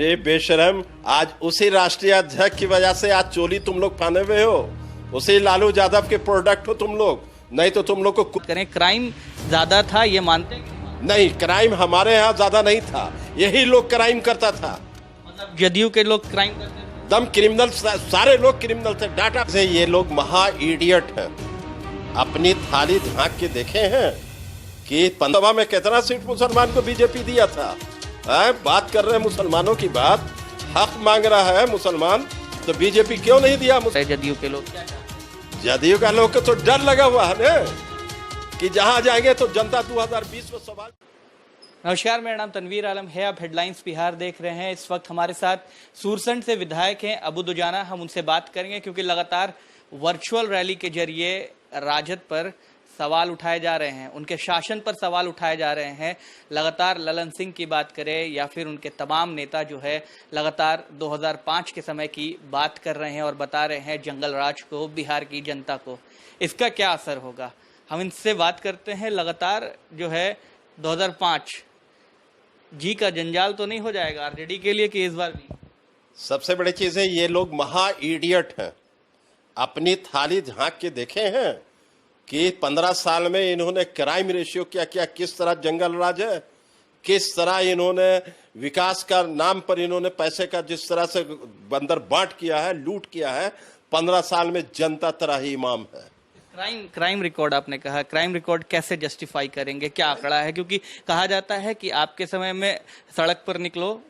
ने बेशरम, आज उसी राष्ट्रीय अध्यक्ष की वजह से आज चोली तुम लोग पहने हुए हो, उसी लालू यादव के प्रोडक्ट हो तुम लोग। नहीं तो तुम लोग को करें क्राइम ज्यादा था, ये मानते हैं? नहीं, क्राइम हमारे यहाँ ज्यादा नहीं था, यही लोग क्राइम करता था। मतलब जदयू के लोग क्राइम करते थे? दम क्रिमिनल, सारे लोग क्रिमिनल थे। डाटा से ये लोग महा इडियट हैं। अपनी थाली झांक के देखे हैं कि पंद्रह में कितना सीट मुसलमान को बीजेपी दिया था। बात कर रहे हैं मुसलमानों की बात, हक मांग रहा है मुसलमान, तो बीजेपी क्यों नहीं दिया? जदयू के लोग, जदयू का लोग को तो डर लगा हुआ है ना कि जहां जाएंगे तो जनता 2020 में सवाल। नमस्कार, मेरा नाम तनवीर आलम है। आप हेडलाइंस बिहार देख रहे हैं। इस वक्त हमारे साथ सूरसंड से विधायक हैं अबू दुजाना। हम उनसे बात करेंगे क्योंकि लगातार वर्चुअल रैली के जरिए राजद पर सवाल उठाए जा रहे हैं, उनके शासन पर सवाल उठाए जा रहे हैं। लगातार ललन सिंह की बात करें या फिर उनके तमाम नेता जो है लगातार 2005 के समय की बात कर रहे हैं और बता रहे हैं जंगल राज को, बिहार की जनता को। इसका क्या असर होगा, हम इनसे बात करते हैं। लगातार जो है 2005 जी का जंजाल तो नहीं हो जाएगा आरजेडी के लिए कि इस बार भी? सबसे बड़ी चीज है ये लोग महा इडियट हैं। अपनी थाली झांक के देखे हैं कि 15 साल में इन्होंने क्राइम रेशियो क्या किया, किस तरह जंगल राज है, किस तरह इन्होंने विकास का नाम पर इन्होंने पैसे का जिस तरह से बंदर बांट किया है, लूट किया है। 15 साल में जनता तरह ही इमाम है। क्राइम रिकॉर्ड आपने कहा, क्राइम रिकॉर्ड कैसे जस्टिफाई करेंगे, क्या आंकड़ा है? क्योंकि कहा जाता है कि आपके समय में सड़क पर निकलो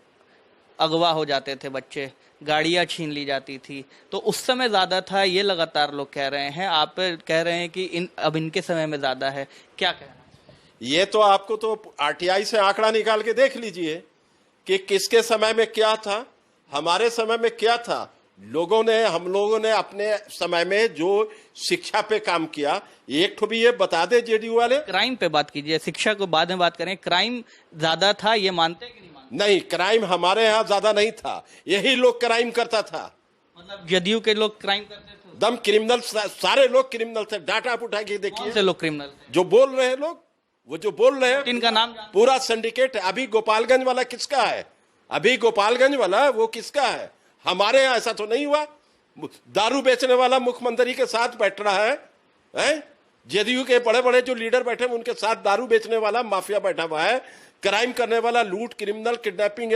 अगवा हो जाते थे बच्चे, गाड़ियां छीन ली जाती थी, तो उस समय ज्यादा था, ये लगातार लोग कह रहे हैं। आप कह रहे हैं कि अब इनके समय में ज्यादा है, क्या कहना? ये तो आपको तो आरटीआई से आंकड़ा निकाल के देख लीजिए कि किसके समय में क्या था, हमारे समय में क्या था। हम लोगों ने अपने समय में जो शिक्षा पे काम किया, एक तो भी ये बता दे जेडीयू वाले। क्राइम पे बात कीजिए, शिक्षा को बाद में बात करें। क्राइम ज्यादा था, ये मानते हैं कि नहीं मानते? नहीं, क्राइम हमारे यहाँ ज्यादा नहीं था, यही लोग क्राइम करता था। मतलब जदयू के लोग क्राइम करते थे? दम क्रिमिनल, सारे लोग क्रिमिनल थे। डाटा आप उठा के देखिए। कौन से लोग क्रिमिनल थे? जो बोल रहे हैं लोग, वो जो बोल रहे हैं इनका नाम पूरा सिंडिकेट है। अभी गोपालगंज वाला किसका है? अभी गोपालगंज वाला वो किसका है? हमारे यहाँ ऐसा तो नहीं हुआ। दारू बेचने वाला मुख्यमंत्री के साथ बैठ रहा है, जेडीयू के बड़े बड़े जो लीडर बैठे हैं उनके साथ दारू बेचने वाला माफिया बैठा हुआ है। क्राइम करने वाला, लूट, क्रिमिनल, किडनैपिंग,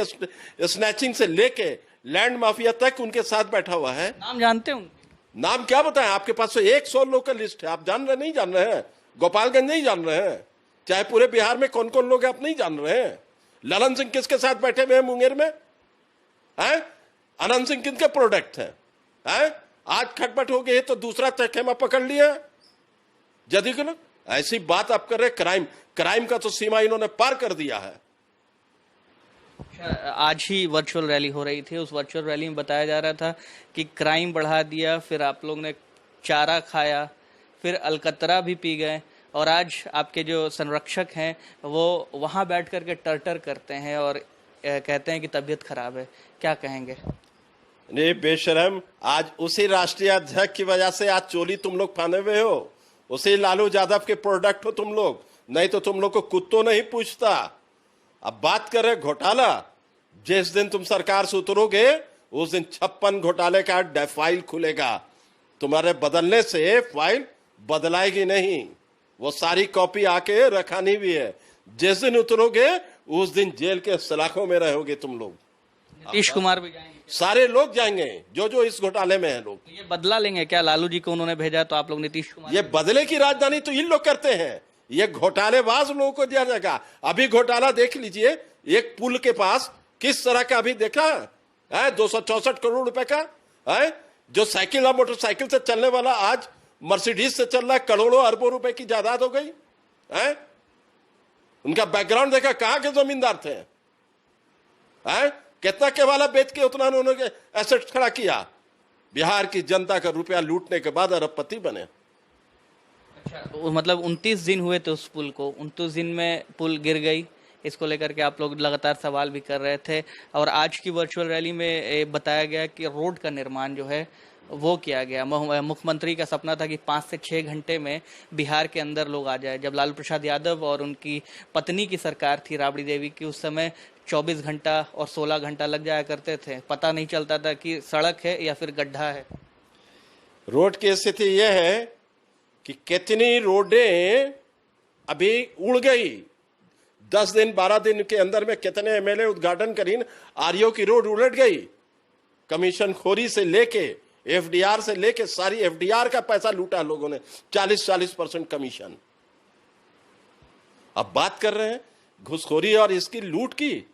स्नैचिंग से लेके लैंड माफिया तक उनके साथ बैठा हुआ है। नाम जानते हैं उनके? नाम क्या बताएं? आपके पास तो 100 लोग का लिस्ट है, आप जान रहे नहीं जान रहे हैं? गोपालगंज नहीं जान रहे हैं? चाहे पूरे बिहार में कौन कौन लोग हैं आप नहीं जान रहे हैं? ललन सिंह किसके साथ बैठे हुए हैं मुंगेर में? अनंत सिंह किनके प्रोडक्ट है? आज खटपट हो गई तो दूसरा चखेमा पकड़ लिया जदयू के लोग। ऐसी बात आप कर रहे। क्राइम का तो सीमा इन्होंने पार कर दिया है। आज ही वर्चुअल रैली हो रही थी, उस वर्चुअल रैली में बताया जा रहा था कि क्राइम बढ़ा दिया, फिर आप लोग ने चारा खाया, फिर अलकतरा भी पी गए, और आज आपके जो संरक्षक हैं वो वहां बैठ करके टर्टर करते हैं और कहते हैं कि तबीयत खराब है। क्या कहेंगे? ने बेशरम, आज उसी राष्ट्रीय अध्यक्ष की वजह से आज चोली तुम लोग पहने हुए हो, उसी लालू यादव के प्रोडक्ट हो तुम लोग। नहीं तो तुम लोग को कुत्तों नहीं पूछता। अब बात कर रहे घोटाला, जिस दिन तुम सरकार से उतरोगे उस दिन 56 घोटाले का फाइल खुलेगा। तुम्हारे बदलने से फाइल बदलाएगी नहीं, वो सारी कॉपी आके रखानी भी है। जिस दिन उतरोगे उस दिन जेल के सलाखों में रहोगे तुम लोग। नीतीश कुमार भी जाएंगे? सारे लोग जाएंगे जो इस घोटाले में हैं लोग। ये बदला लेंगे क्या? लालू जी को उन्होंने भेजा तो आप लोग नीतीश कुमार? ये बदले की राजधानी तो इन लोग करते हैं, ये घोटालेबाज लोगों को दिया जाएगा। अभी घोटाला देख लीजिए, एक पुल के पास किस तरह का अभी देखा है, 264 करोड़ रुपए का है। जो साइकिल और मोटरसाइकिल से चलने वाला आज मर्सिडीज से चल रहा है, करोड़ों अरबों रुपए की जायदाद हो गई है। उनका बैकग्राउंड देखा, कहां के जमींदार थे, कितना केवाला बेच के उतना उन्होंने एसेट खड़ा किया। बिहार की जनता का रुपया लूटने के बाद अरबपति बने। अच्छा, मतलब 29 दिन हुए थे उस पुल को, 29 दिन में पुल गिर गई। इसको लेकर के आप लोग लगातार सवाल भी कर रहे थे, और आज की वर्चुअल रैली में बताया गया कि रोड का निर्माण जो है वो किया गया। मुख्यमंत्री का सपना था कि 5 से 6 घंटे में बिहार के अंदर लोग आ जाए। जब लालू प्रसाद यादव और उनकी पत्नी की सरकार थी राबड़ी देवी की, उस समय 24 घंटा और 16 घंटा लग जाया करते थे, पता नहीं चलता था कि सड़क है या फिर गड्ढा है। रोड की स्थिति यह है कि कितनी रोडें अभी उड़ गई। 10 दिन 12 दिन के अंदर में कितने एमएलए उद्घाटन करीन, आरओ की रोड उलट गई। कमीशन खोरी से लेके एफडीआर से लेके सारी एफडीआर का पैसा लूटा लोगों ने, 40% कमीशन। अब बात कर रहे हैं घुसखोरी और इसकी लूट की।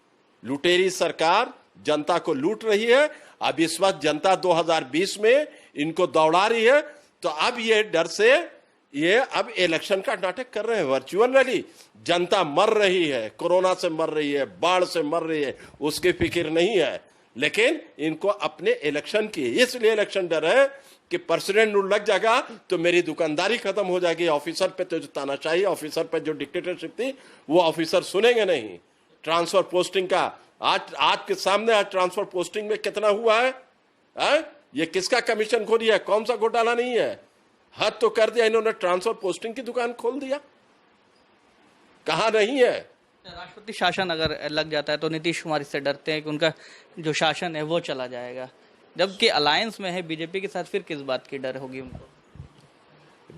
लुटेरी सरकार जनता को लूट रही है। अब इस वक्त जनता 2020 में इनको दौड़ा रही है, तो अब ये डर से ये अब इलेक्शन का नाटक कर रहे हैं। वर्चुअल रैली, जनता मर रही है, कोरोना से मर रही है, बाढ़ से मर रही है, उसकी फिक्र नहीं है, लेकिन इनको अपने इलेक्शन की इसलिए इलेक्शन डर है कि प्रेसिडेंट रूल लग जाएगा तो मेरी दुकानदारी खत्म हो जाएगी। ऑफिसर पे तो जो तानाशाही, ऑफिसर पे जो डिक्टेटरशिप थी, वो ऑफिसर सुनेंगे नहीं। ट्रांसफर पोस्टिंग का आज के सामने आज ट्रांसफर पोस्टिंग में कितना हुआ है? ये किसका कमीशन खोरी है? कौन सा घोटाला नहीं है? हद तो कर दिया इन्होंने, ट्रांसफर पोस्टिंग की दुकान खोल दिया। कहां नहीं है? राष्ट्रपति शासन अगर लग जाता है तो नीतीश कुमार इससे डरते हैं कि उनका जो शासन है वो चला जाएगा, जबकि अलायंस में है बीजेपी के साथ, फिर किस बात की डर होगी उनको?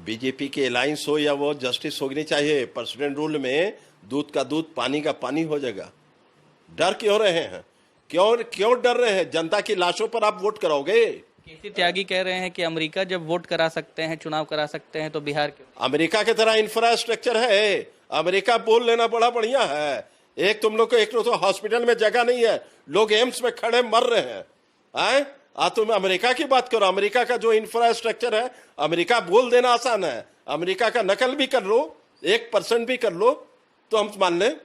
बीजेपी की अलायंस हो या वो जस्टिस होनी चाहिए। प्रेसिडेंट रूल में दूध का दूध, पानी का पानी हो जाएगा। डर क्यों रहे हैं? क्यों डर रहे हैं? जनता की लाशों पर आप वोट कराओगे? केसी त्यागी कह रहे हैं कि अमेरिका जब वोट करा सकते हैं, चुनाव करा सकते हैं, तो बिहार क्यों? अमेरिका की तरह इंफ्रास्ट्रक्चर है। अमेरिका बोल लेना बड़ा बढ़िया है। एक तुम लोग को एक तो हॉस्पिटल में जगह नहीं है, लोग एम्स में खड़े मर रहे हैं। तुम अमेरिका की बात करो। अमेरिका का जो इंफ्रास्ट्रक्चर है, अमेरिका बोल देना आसान है। अमेरिका का नकल भी कर लो, 1% भी कर लो तो हम मान लें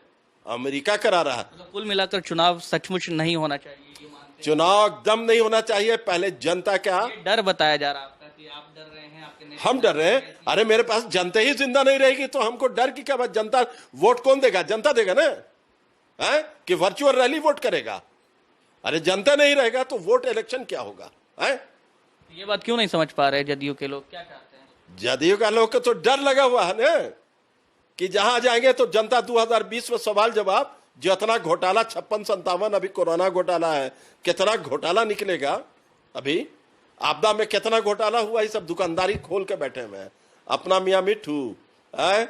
अमेरिका करा रहा है। तो कुल मिलाकर चुनाव सचमुच नहीं होना चाहिए, ये मानते हैं? चुनाव एकदम नहीं होना चाहिए। पहले जनता क्या, ये डर बताया जा रहा है आपका कि आप डर रहे हैं, आपके नेता हम डर रहे हैं? अरे मेरे पास जनता ही जिंदा नहीं रहेगी तो हमको डर की क्या बात? जनता वोट कौन देगा? जनता देगा ना, है कि वर्चुअल रैली वोट करेगा? अरे जनता नहीं रहेगा तो वोट इलेक्शन क्या होगा? है ये बात क्यों नहीं समझ पा रहे जदयू के लोग? क्या चाहते हैं? जदयू का लोग को तो डर लगा हुआ है ना कि जहां जाएंगे तो जनता 2020 में सवाल जवाब, जितना घोटाला 56-57 अभी कोरोना घोटाला है, कितना घोटाला निकलेगा? अभी आपदा में कितना घोटाला हुआ? ये सब दुकानदारी खोल के बैठे हुए हैं। अपना मियाँ मिठू है,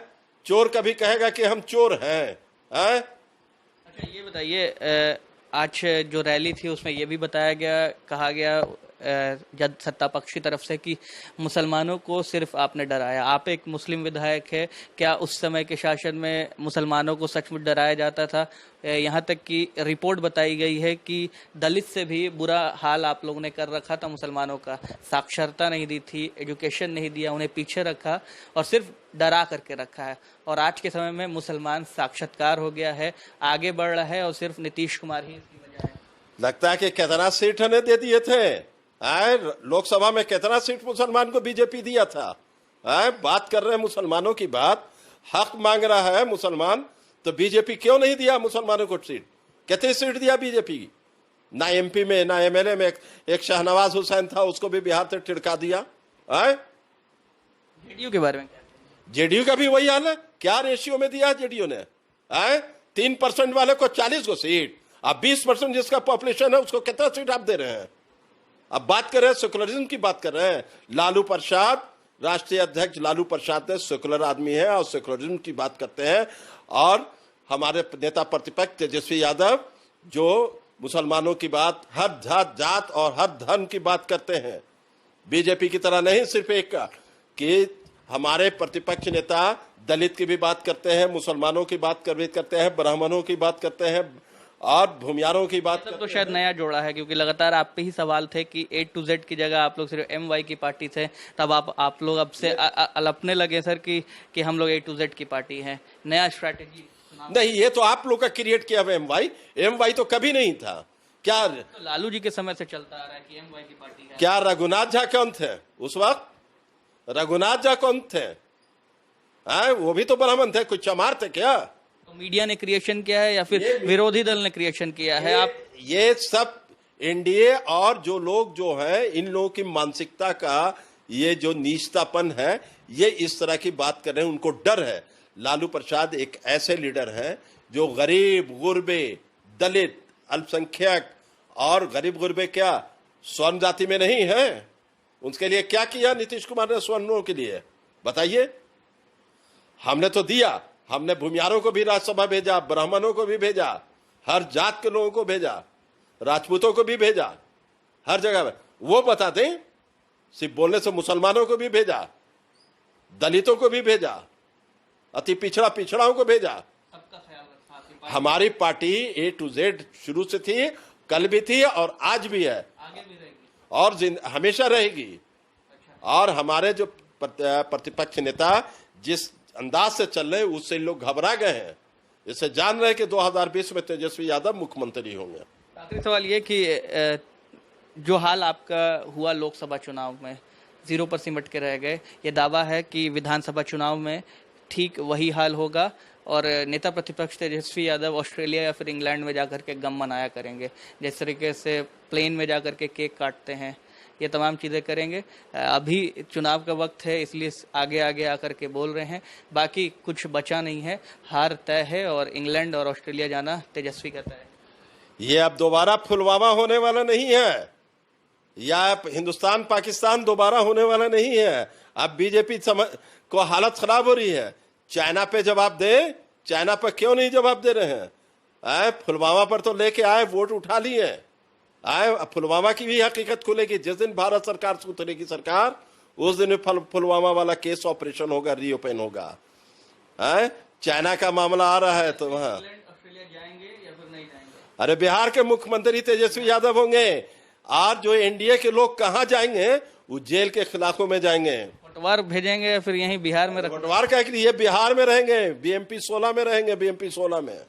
चोर कभी कहेगा कि हम चोर हैं? अच्छा ये बताइए, आज जो रैली थी उसमें ये भी बताया गया, कहा गया जद सत्ता पक्ष की तरफ से कि मुसलमानों को सिर्फ आपने डराया। आप एक मुस्लिम विधायक है, क्या उस समय के शासन में मुसलमानों को सचमुच डराया जाता था? यहाँ तक कि रिपोर्ट बताई गई है कि दलित से भी बुरा हाल आप लोगों ने कर रखा था मुसलमानों का। साक्षरता नहीं दी थी, एजुकेशन नहीं दिया, उन्हें पीछे रखा और सिर्फ डरा करके रखा है। और आज के समय में मुसलमान साक्षात्कार हो गया है, आगे बढ़ रहा है और सिर्फ नीतीश कुमार ही इसकी वजह है। लगता है कि कितना सीट हमें दे दिए थे। लोकसभा में कितना सीट मुसलमान को बीजेपी दिया था? बात कर रहे हैं मुसलमानों की बात, हक मांग रहा है मुसलमान, तो बीजेपी क्यों नहीं दिया मुसलमानों को सीट? कितनी सीट दिया बीजेपी? ना एमपी में ना एमएलए में। एक शहनवाज हुसैन था, उसको भी बिहार से टिड़का दिया। जेडीयू के बारे में क्या? जेडीयू का भी वही हाल है। क्या रेशियो में दिया जेडीयू ने? 3% वाले को 40 को सीट, अब 20% जिसका पॉपुलेशन है उसको कितना सीट आप दे रहे हैं? अब बात कर रहे हैं सेकुलरिज्म की, बात कर रहे हैं। लालू प्रसाद, राष्ट्रीय अध्यक्ष लालू प्रसाद ने सेकुलर आदमी है और सेकुलरिज्म की बात करते हैं। और हमारे नेता प्रतिपक्ष तेजस्वी यादव जो मुसलमानों की बात, हर जात और हर धर्म की बात करते हैं। बीजेपी की तरह नहीं सिर्फ एक कि हमारे प्रतिपक्ष नेता दलित की भी बात करते हैं, मुसलमानों की बात करते हैं, ब्राह्मणों की बात करते हैं और भूमियारों की बात करते हैं। तो शायद नया जोड़ा है, क्योंकि लगातार आप पे ही सवाल थे कि A to Z की जगह आप लोग सिर्फ MY की पार्टी थे, तब आप लोग अब से अलपने लगे सर कि हम लोग A to Z की पार्टी हैं। नया स्ट्रैटेजी नहीं, ये तो आप लोग का क्रिएट किया हुआ MY तो कभी नहीं था। क्या तो लालू जी के समय से चलता आ रहा है कि MY की पार्टी है। क्या रघुनाथ झा कौन थे उस वक्त? रघुनाथ झा कौन थे? वो भी तो ब्राह्मण थे, कुछ चमार थे क्या? तो मीडिया ने क्रिएशन किया है या फिर विरोधी दल ने क्रिएशन किया है? आप ये सब एनडीए और जो लोग जो हैं, इन लोगों की मानसिकता का ये जो नीचतापन है, ये इस तरह की बात कर रहे हैं। उनको डर है। लालू प्रसाद एक ऐसे लीडर हैं जो गरीब, गुरबे, दलित, अल्पसंख्यक और गरीब गुरबे क्या स्वर्ण जाति में नहीं है? उनके लिए क्या किया नीतीश कुमार ने स्वर्णों के लिए? बताइए। हमने तो दिया, हमने भूमियारों को भी राज्यसभा भेजा, ब्राह्मणों को भी भेजा, हर जात के लोगों को भेजा, राजपूतों को भी भेजा, हर जगह। वो बता दें, सिर्फ बोलने से मुसलमानों को भी भेजा, दलितों को भी भेजा, अति पिछड़ाओं को भेजा। सबका ख्याल रखा आपकी पार्टी। हमारी पार्टी A to Z शुरू से थी, कल भी थी और आज भी है, आगे भी रहेगी और हमेशा रहेगी। अच्छा। और हमारे जो प्रतिपक्ष नेता जिस अंदाज से चल रहे उससे लोग घबरा गए हैं। इससे जान रहे कि 2020 में तेजस्वी यादव मुख्यमंत्री होंगे। आखिरी सवाल ये कि जो हाल आपका हुआ लोकसभा चुनाव में 0 पर सिमट के रह गए, ये दावा है कि विधानसभा चुनाव में ठीक वही हाल होगा और नेता प्रतिपक्ष तेजस्वी यादव ऑस्ट्रेलिया या फिर इंग्लैंड में जाकर के गम मनाया करेंगे, जिस तरीके से प्लेन में जाकर के केक काटते हैं, ये तमाम चीज़ें करेंगे। अभी चुनाव का वक्त है इसलिए आगे आगे आकर के बोल रहे हैं, बाकी कुछ बचा नहीं है, हार तय है और इंग्लैंड और ऑस्ट्रेलिया जाना तेजस्वी का तय है। ये अब दोबारा पुलवामा होने वाला नहीं है, या हिंदुस्तान पाकिस्तान दोबारा होने वाला नहीं है। अब बीजेपी को हालत खराब हो रही है। चाइना पे जवाब दे, चाइना पर क्यों नहीं जवाब दे रहे हैं? पुलवामा पर तो लेके आए, वोट उठा लिए, पुलवामा की भी हकीकत खुलेगी। जिस दिन भारत सरकार सुधरेगी सरकार, उस दिन पुलवामा वाला केस ऑपरेशन होगा, रीओपन होगा। चाइना का मामला आ रहा है तो वहां ऑस्ट्रेलिया जाएंगे या फिर नहीं जाएंगे? अरे बिहार के मुख्यमंत्री तेजस्वी यादव होंगे। आज जो एनडीए के लोग कहाँ जाएंगे? वो जेल के खिलाफों में जाएंगे। पटवार भेजेंगे या फिर यहीं बिहार में पटवार का ये बिहार में रहेंगे, बीएमपी 16 में रहेंगे, बीएमपी 16 में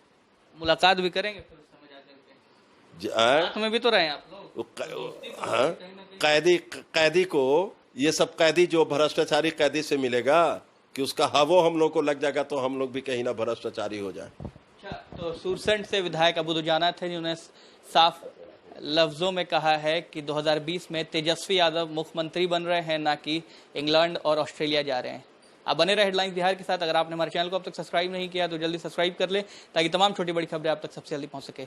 मुलाकात भी करेंगे फिर उस समय जाकर के। साथ में भी तो रहे आप लोग। कैदी को, ये सब कैदी जो भ्रष्टाचारी कैदी से मिलेगा कि उसका हवो हम लोग को लग जाएगा तो हम लोग भी कहीं ना भ्रष्टाचारी हो जाए। अच्छा, तो सुरसंड से विधायक अबू दुजाना थे जिन्होंने साफ लफ्जों में कहा है कि 2020 में तेजस्वी यादव मुख्यमंत्री बन रहे हैं, ना कि इंग्लैंड और ऑस्ट्रेलिया जा रहे हैं। आप बने रहे हेडलाइंस बिहार के साथ। अगर आपने हमारे चैनल को अब तक सब्सक्राइब नहीं किया तो जल्दी सब्सक्राइब कर ले ताकि तमाम छोटी बड़ी खबरें आप तक सबसे जल्दी पहुंच सके।